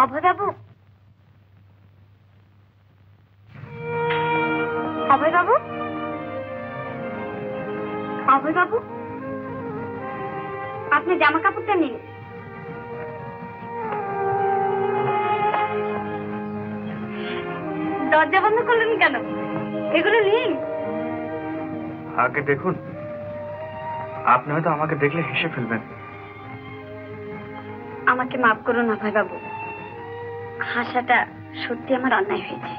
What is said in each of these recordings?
অভয় বাবু, অভয় বাবু, অভয় বাবু, আপনি জামা কাপড়টা নিন। দরজা বন্ধ করলেন কেন? এগুলো নিন। আগে দেখুন, আপনি হয়তো আমাকে দেখলে হেসে ফেলবেন। আমাকে মাফ করুন অভয় বাবু, হাসাটা সত্যি আমার অন্যায় হয়েছে।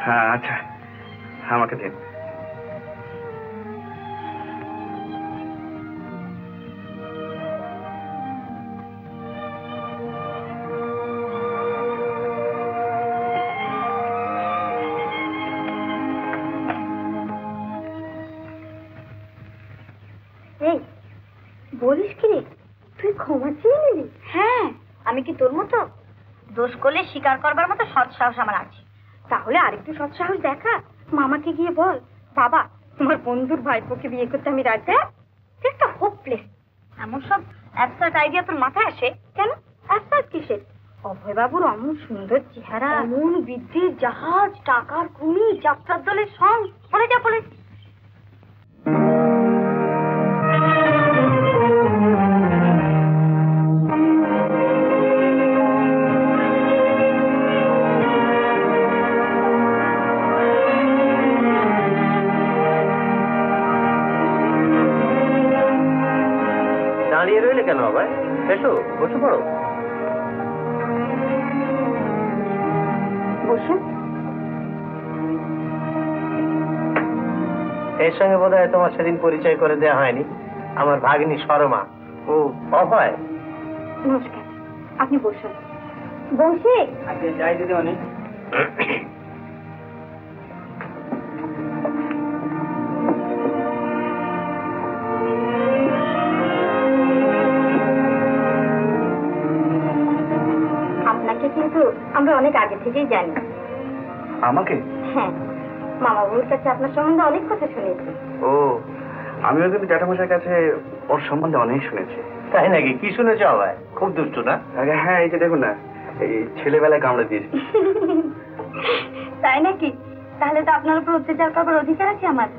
হ্যাঁ আচ্ছা, আমাকে দিন। বলিস কি রে, তুই ক্ষমা চেয়ে নিলি? হ্যাঁ, আমি কি তোর মতো দোষ করলে স্বীকার করবার মতো সৎ সাহস আমার আছে? তাহলে আরেকটু সৎ সাহস দেখা, মামাকে গিয়ে বল, বাবা তোমার বন্ধুর ভাইপোকে বিয়ে করতে আমি রাজি। একটা হোপলেস এমন সব অ্যাবসার্ট আইডিয়া তোর মাথায় আসে কেন? অ্যাবসার্ট কিসের? অভয় বাবুর অমন সুন্দর চেহারা, অমন বিদ্যুৎ জাহাজ, টাকার খুনি, যাত্রার দলের সং, বলে যা বলে। দাঁড়িয়ে রইলে কেন ভাই? এসো, বসে পড়ো। বসুন। এর সঙ্গে বোধহয় তোমার সেদিন পরিচয় করে দেওয়া হয়নি, আমার ভাগিনী শর্মা, ও অভয়। নমস্কার, আপনি বসুন। বসে আজকে যাই দিদি অনেক। কিন্তু আমরা অনেক আগে থেকেই জানি। আমাকে? হ্যাঁ, মামা বাবুর কাছে আপনার সম্বন্ধে অনেক কথা শুনেছি। ও, আমিও কিন্তু জ্যাঠামশাইয়ের কাছে ওর সম্বন্ধে অনেক শুনেছি। তাই নাকি? কি শুনেছ ভাই? খুব দুষ্টু না? হ্যাঁ, এই যে দেখুন না, এই ছেলেবেলায় কামড়ে দিয়েছে। তাই নাকি? তাহলে তো আপনার উপর অত্যাচার করবার অধিকার আছে আমার।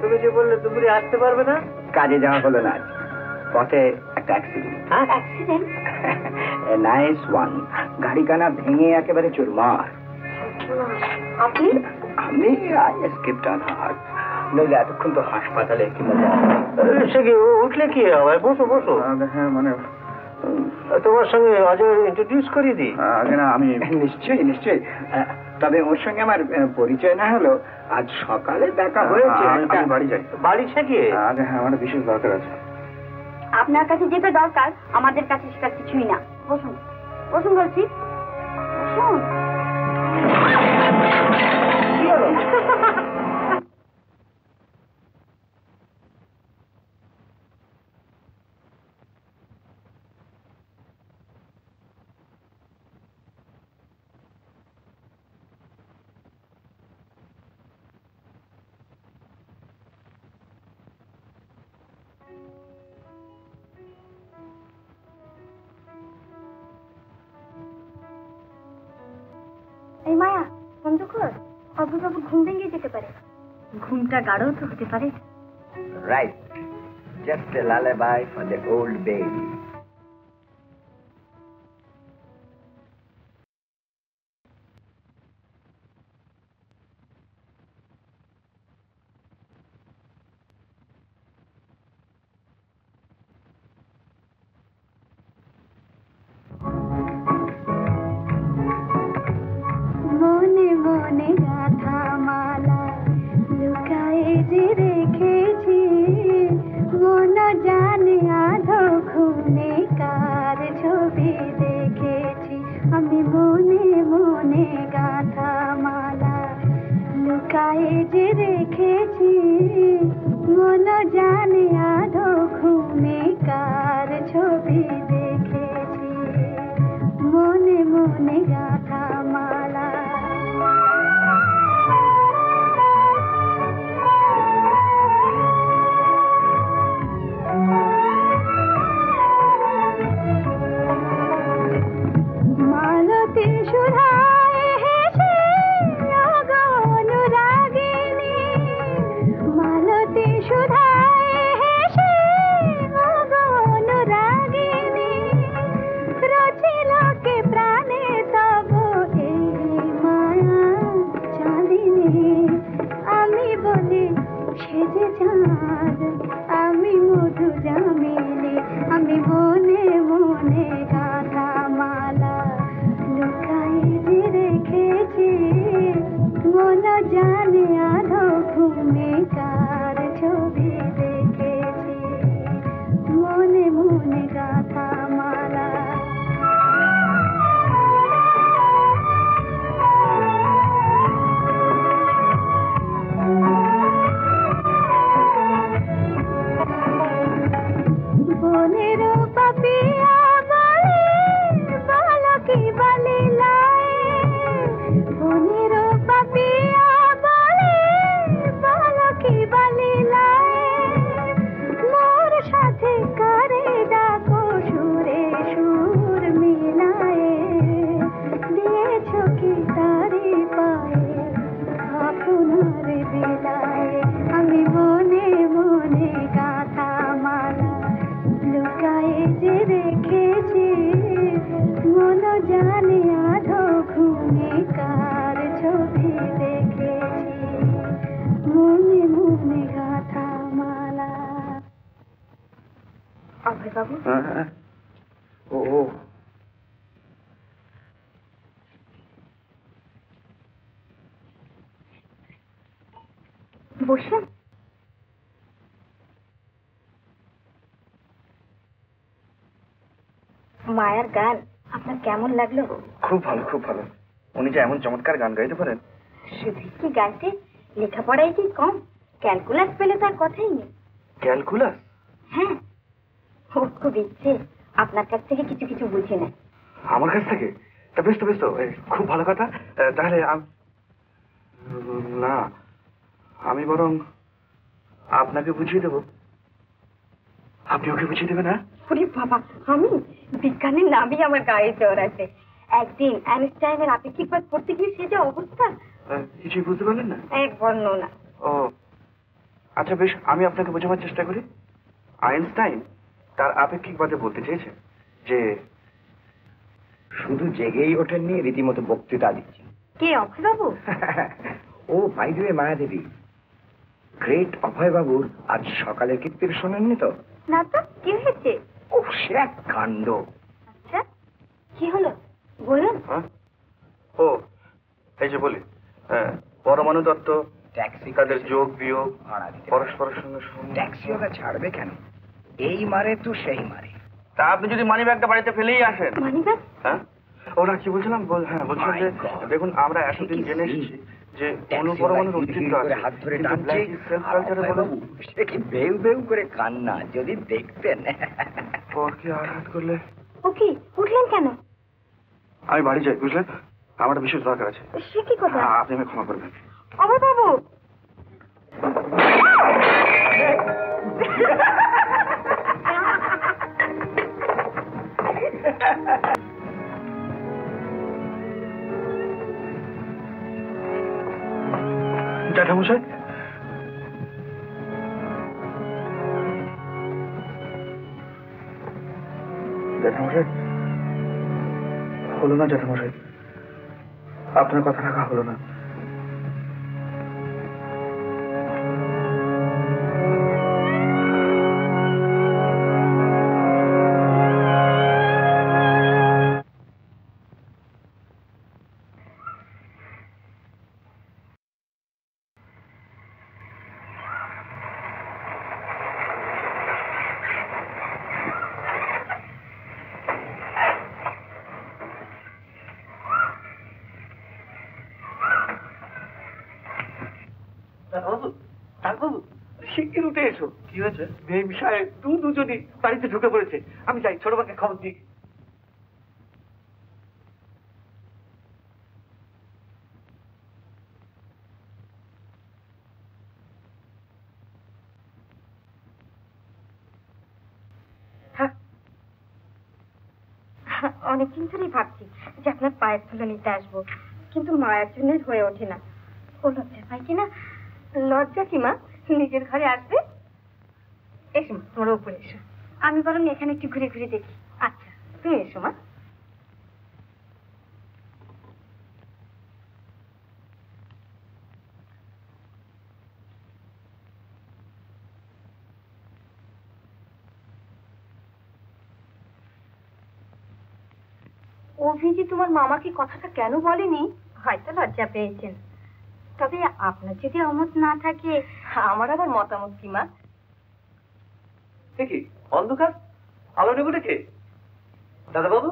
তুমি যে বললে দুপুরে আসতে পারবে না, কাজে যাওয়া হলো না আজ। পথে একটা অ্যাক্সিডেন্ট। অ্যাক্সিডেন্ট? Nice one. গাড়ি কানা ভেঙে একেবারে চুরমার। আপনি? আমি এসকেপড আনহার্ট। নইলে এতক্ষণ তো হাসপাতালে কিংবা সে কি উঠলে কি হবে? বসো বসো। হ্যাঁ, মানে তোমার সঙ্গে অজয় ইন্ট্রোডিউস করিয়ে দিই। আগে না, আমি নিশ্চয়ই নিশ্চয়ই। তবে ওর সঙ্গে আমার পরিচয় না হলো, আজ সকালে দেখা হয়েছে। আমি বাড়ি যাই। বাড়ি সে কি? আগে হ্যাঁ, আমার বিশেষ দরকার আছে। আপনার কাছে যেটা দরকার আমাদের কাছে সেটা কিছুই না। বসুন বসুন বলছি, বসুন। এই মায়া, বন্ধ কর। অভয়বাবু ঘুম ভেঙে যেতে পারে। ঘুমটা গাঢ় তো হতে পারে। Right, just a lullaby for the old baby. Abhay babu, হ্যাঁ, ও বসুন। মায়ার গান আপনার কেমন লাগলো? খুব ভালো, খুব ভালো। উনি যে এমন চমৎকার গান গাইতে পারেন। শুধু কি গাইতে, লেখাপড়ায় কি কম? ক্যালকুলাস পেলে তার কথাই নেই। ক্যালকুলাস? হ্যাঁ, ওর খুব ইচ্ছে আপনার কাছ থেকে কিছু কিছু বুঝে নেয়। আমার কাছ থেকে? তা বেশ তো, বেশ তো, খুব ভালো কথা। তাহলে না, আমি বরং আপনাকে বুঝিয়ে দেবো, আপনি ওকে বুঝিয়ে দেবেন। না ওরে বাবা, আমি বিজ্ঞানের নামই আমার গায়ে জ্বর আছে। একদিন আইনস্টাইনের আপেক্ষিকবাদ পড়তে গিয়ে সে যে অবস্থা, কিছুই বুঝতে পারলেন না? এক বর্ণনা। ও আচ্ছা, বেশ, আমি আপনাকে বোঝাবার চেষ্টা করি। আইনস্টাইন তার আপেক্ষিকবাদে বলতে চেয়েছেন যে শুধু জেগেই ওঠেননি, রীতিমতো বক্তৃতা দিচ্ছেন। কে, Abhay babu? Oh by the way, Mayadevi, great Abhay বাবুর আজ সকালের কীর্তির শোনেননি তো? না তো, কি হয়েছে? ও সে এক কাণ্ড। আচ্ছা, কি হলো বলুন। ও এই যে বলি, পরমাণু তত্ত্ব, ট্যাক্সি তাদের যোগ বিয়োগ, ভাড়া দিতে পরস্পরের সঙ্গে ট্যাক্সি ওরা ছাড়বে কেন? এই মারে তো সেই মারে। তা আপনি যদি মানি ব্যাগটা বাড়িতে ফেলেই আসেন। মানিব্যাগ? হ্যাঁ, ওরা কি বলছিলাম, বলছিলাম যে দেখুন, আমরা এতদিন জেনে এসেছি যে অনুপরমাণুর অস্তিত্ব আছে, হাত ধরে কিন্তু টানছে, ব্ল্যাক সেলফ কালচারে বলুন, সে কি বেউ বেউ করে কান্না, যদি দেখতেন। পরকে আঘাত করলে। ওকে, উঠলেন কেন? আমি বাড়ি যাই, বুঝলেন, আমার একটা বিশেষ দরকার আছে। সে কি কথা? আপনি আমাকে ক্ষমা করবেন। অভয় বাবু, জ্যাঠামশাই, জ্যাঠামশাই, হলো না জ্যাঠামশাই, আপনার কথা রাখা হলো না। শিগগির উঠে এসো। কি হয়েছে? মেম সাহেব দুজনই বাড়িতে ঢুকে পড়েছে। আমি যাই, ছোট মাকে খবর দিই। অনেকদিন ধরেই ভাবছি যে আপনার পায়ের ধুলো নিতে আসবো, কিন্তু মায়ের জন্য হয়ে ওঠে না। ও লজ্জা পাই কিনা। লজ্জা কি মা, নিজের ঘরে আসবে। এসো মা, তোমরা উপরে এসো, আমি বরং এখানে একটু ঘুরে ঘুরে দেখি। আচ্ছা, তুমি এসো মা। অভিজি তোমার মামাকে কথাটা কেন বলেনি? হয়তো লজ্জা পেয়েছেন। তবে আপনার যদি অমত না থাকে, আমার আবার মতামত কি মা? দেখি অন্ধকার, আলো নেবো দেখে। দাদা বাবু,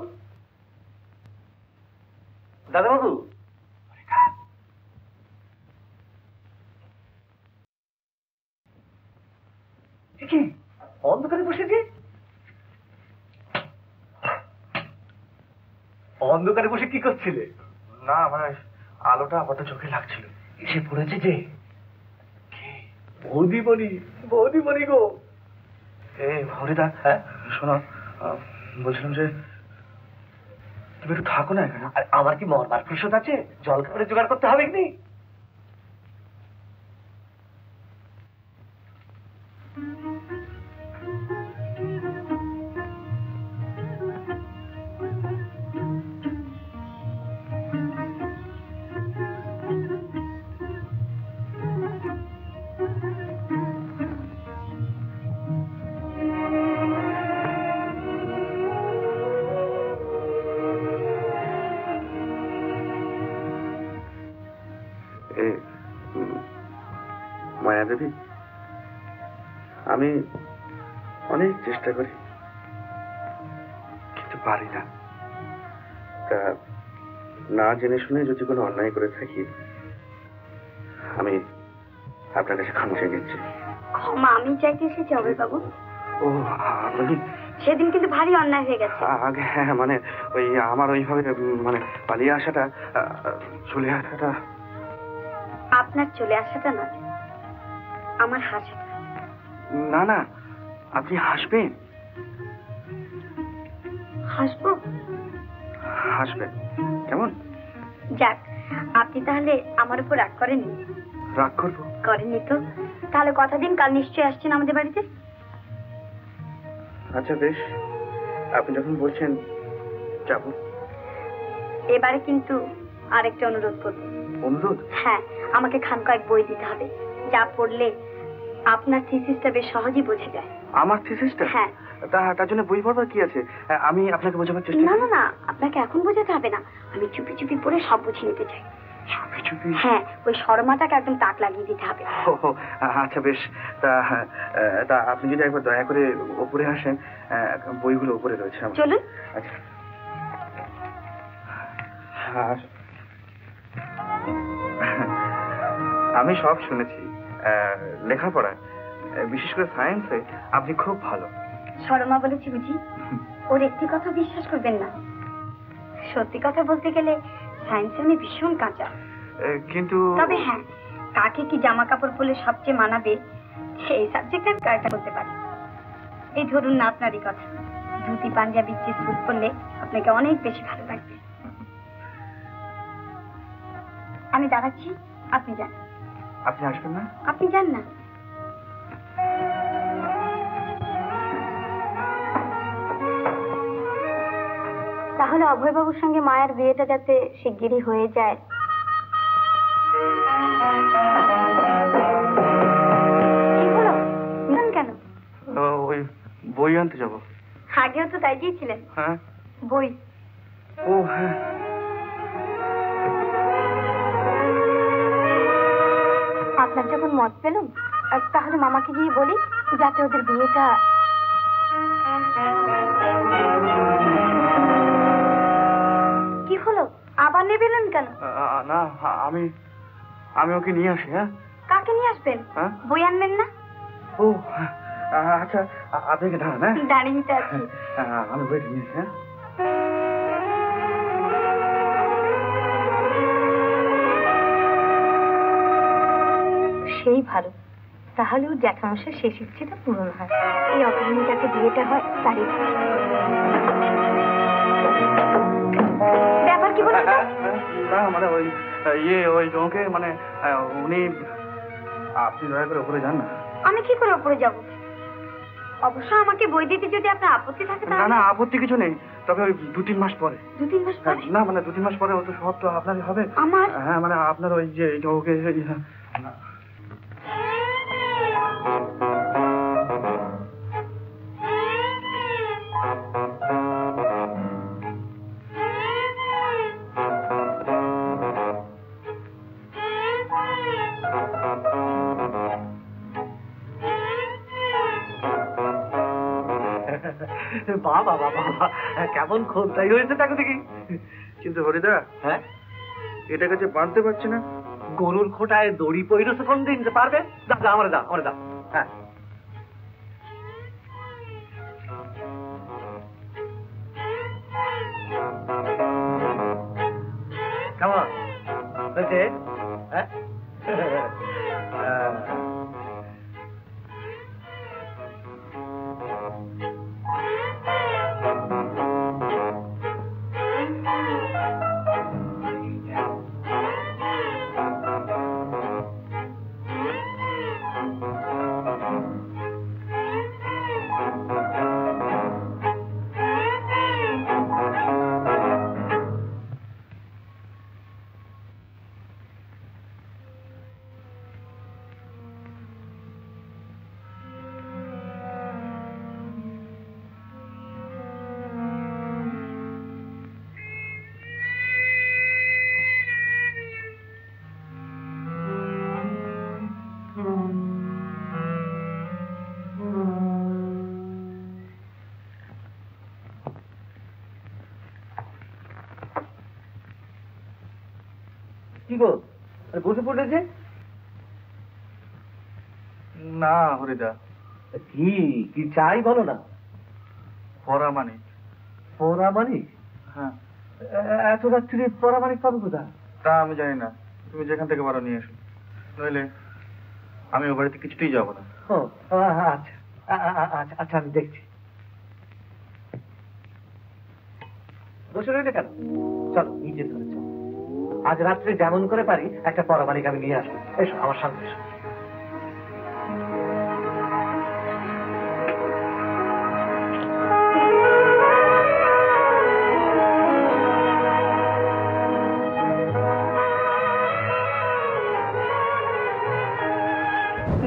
দাদা বাবু, দেখি অন্ধকারে বসেছে। অন্ধকারে বসে কি করছিলে? না, মানে আলোটা আপাতত চোখে লাগছিল। এসে পড়েছে যে বৌদিমণি, বৌদিমণি গো। হরিদা, হ্যাঁ, শোনো, বলছিলাম যে তুমি একটু থাকো না এখানে। আর আমার কি মরবার প্রসদ আছে? জল খাবারের জোগাড় করতে হবে কি? মায়া দেবী, আমি অনেক চেষ্টা করি কিন্তু পারি না। তা না জেনে শুনে যদি কোনো অন্যায় করে থাকি, আমি আপনার কাছে ক্ষমা চেয়ে নিচ্ছি। ক্ষমা আমি চাইতে এসেছি অভয় বাবু। ও আপনি সেদিন কিন্তু ভারী অন্যায় হয়ে গেছে। আগে হ্যাঁ, মানে ওই আমার ওইভাবে মানে পালিয়ে আসাটা, চলে আসাটা। আপনার চলে আসাটা না, আমার হাসাটা। না না, আপনি হাসবেন। হাসবো? হাসবেন কেমন? যাক, আপনি তাহলে আমার উপর রাগ করেননি? রাগ করবো? করেননি তো? তাহলে কথা দিন কাল নিশ্চয়ই আসছেন আমাদের বাড়িতে। আচ্ছা বেশ, আপনি যখন বলছেন যাব। এবারে কিন্তু আরেকটা অনুরোধ করব। অনুরোধ? হ্যাঁ, আমাকে খান কয়েক বই দিতে হবে, যা পড়লে আপনার থিসিসটা বেশ সহজেই বোঝা যায়। আমার থিসিসটা? হ্যাঁ। তার জন্য বই পড়বার কি আছে? আমি আপনাকে বোঝাবার চেষ্টা না করি। না না, আপনাকে এখন বোঝাতে হবে না, আমি চুপি চুপি পড়ে সব বুঝিয়ে নিতে চাই। চুপি চুপি? হ্যাঁ, ওই শর্মাটাকে একদম তাক লাগিয়ে দিতে হবে। ও, আচ্ছা বেশ। তা আপনি যদি একবার দয়া করে ওপরে আসেন, বইগুলো ওপরে রয়েছে আমার। চলুন। আচ্ছা। আমি সব শুনেছি, লেখাপড়ায়, বিশেষ করে সায়েন্সে আপনি খুব ভালো। শর্মা বলেছি বুঝি? ওর একটি কথা বিশ্বাস করবেন না, সত্যি কথা বলতে গেলে সায়েন্সে আমি ভীষণ কাঁচা। কিন্তু তবে হ্যাঁ, কাকে কি জামা কাপড় পরলে সবচেয়ে মানাবে সেই সাবজেক্টে আমি কয়েকটা বলতে পারি। এই ধরুন না আপনারই কথা, ধুতি পাঞ্জাবি যে স্যুট পরলে আপনাকে অনেক বেশি ভালো লাগবে। আমি দাঁড়াচ্ছি, আপনি যান। আপনি আসবেন না? আপনি যান না। তাহলে অভয়বাবুর সঙ্গে মায়ের বিয়েটা যাতে শিগগিরই হয়ে যায়। কি হলো, কেন? ওই বই আনতে যাব। আগেও তো তাই দিয়েছিলেন। হ্যাঁ, বই। ও হ্যাঁ। আপনার যখন মত পেলাম, তাহলে মামাকে গিয়ে বলি যাতে ওদের বিয়েটা। কি হলো, আবার নেবেন কেন? না, আমি ওকে নিয়ে আসি। হ্যাঁ। কাকে নিয়ে আসবেন? হ্যাঁ? বই আনবেন না? ও আচ্ছা, আপনাকে দাঁড়ান। হ্যাঁ, দাঁড়িয়ে আছি। আমি বইটা নিয়ে আসি। হ্যাঁ। সেই ভালো, তাহলে ওর জ্যাঠামশার শেষ ইচ্ছেটা পূরণ হয়। এই অগ্রহণী যাতে বিয়েটা হয় তারই ব্যাপার। কি বলুন? না মানে ওই ওই ওকে মানে উনি, আপনি দয়া করে উপরে যান না। আমি কি করে উপরে যাব? অবশ্য আমাকে বই দিতে যদি আপনার আপত্তি থাকে না তাহলে। না, আপত্তি কিছু নেই, তবে ওই 2-3 মাস পরে। 2-3 মাস পরে? না মানে 2-3 মাস পরে ও তো সব তো আপনারই হবে। আমার? হ্যাঁ মানে আপনার ওই যে ওকে। বাবা বাবা, কেমন খোঁজটাই হয়েছে তাকে দেখি। কিন্তু হরিদা, হ্যাঁ, এটাকে যে বাঁধতে পারছি না। গরুর খোটায় দড়ি পইরছে কোন দিন যে পারবে? যা যা, আমার যা, আমার যা। হ্যাঁ, কেমন হয়েছে? হ্যাঁ, কি গো বসে পড়লে যে? না হরিদা, কি কি চাই বলো না। পরামানিক। পরামানিক? হ্যাঁ। এত রাত্রি পরামানিক পাবো কোথায়? তা আমি জানি না, তুমি যেখান থেকে পারো নিয়ে এসো, নইলে আমি ও বাড়িতে কিছুতেই যাবো না। ও আচ্ছা আচ্ছা আচ্ছা, আমি দেখছি। বসে রইলে কেন? চলো নিচে ধরে চলো, আজ রাত্রে যেমন করে পারি একটা পরামানিক আমি নিয়ে আসবো। এসো আমার সঙ্গে এসো।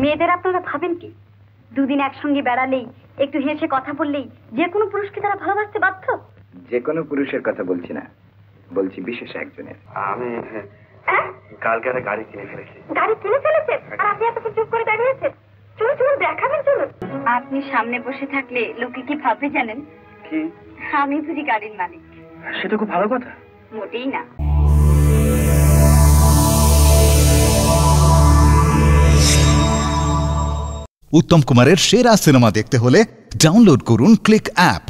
মেয়েদের আপনারা ভাবেন কি, দুদিন একসঙ্গে বেড়ালেই, একটু হেসে কথা বললেই যে কোনো পুরুষকে তারা ভালোবাসতে বাধ্য? যে কোনো পুরুষের কথা বলছি না, বলছি বিশেষ একজনের। আমি কালকে একটা গাড়ি কিনে ফেলেছি। গাড়ি কিনে ফেলেছেন আর আপনি এত চুপ করে দাঁড়িয়েছেন? চলুন চলুন, দেখাবেন চলুন। আপনি সামনে বসে থাকলে লোকে কি ভাববে জানেন? কি? আমি বুঝি গাড়ির মালিক। সেটা খুব ভালো কথা। মোটেই না। উত্তম কুমারের সেরা সিনেমা দেখতে হলে ডাউনলোড করুন ক্লিক অ্যাপ।